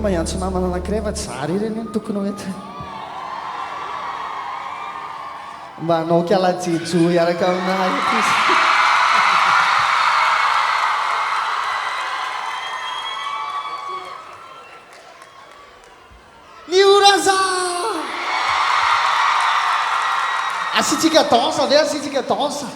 magnantso namana anankiray fa zary ireny ny tokony ho ety mba hanao kalajejo iaraka aminahy eto izy ny Raza asitsika danse ave asitsika danse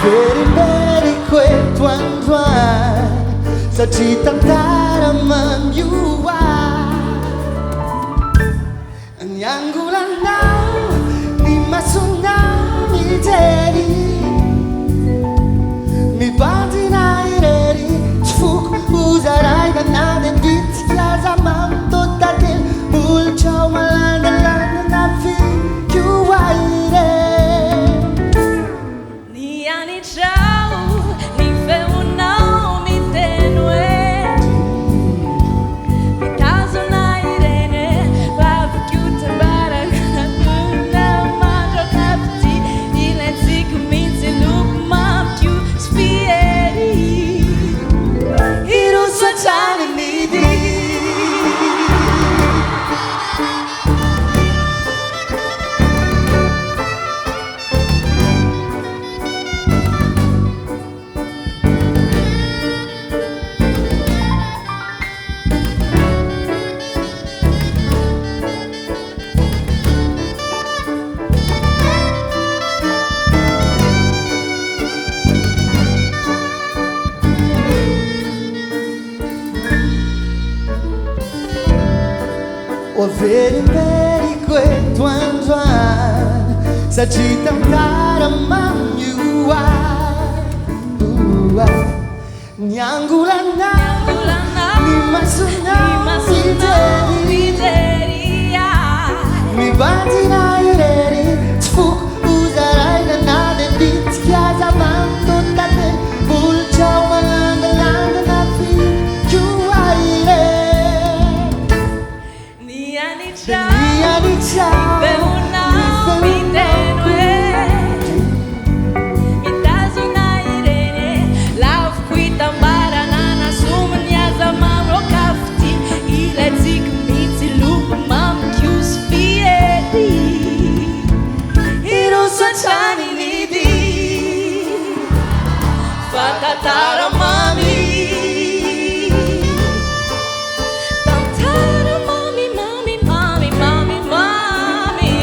Very queto androan satria tantara mamioa ny angolanao ny masonao mijery mibandina irery tsy foko hozaraina na de bitika za mamtotadely molotrao malandalanda na fikioa ire Very queto androan satria tantara mamioa ny angolanao ny masonao mijery mibandina irery tsy foko hozaraina na de bitika za mamtotadely molotrao malandalanda na fikioa ire Tantara mamy Tantara mamy mamy mamy mamy mamy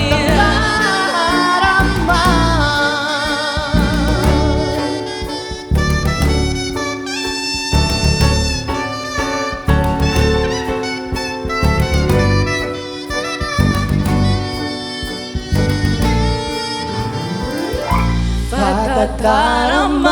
Tantara Tantara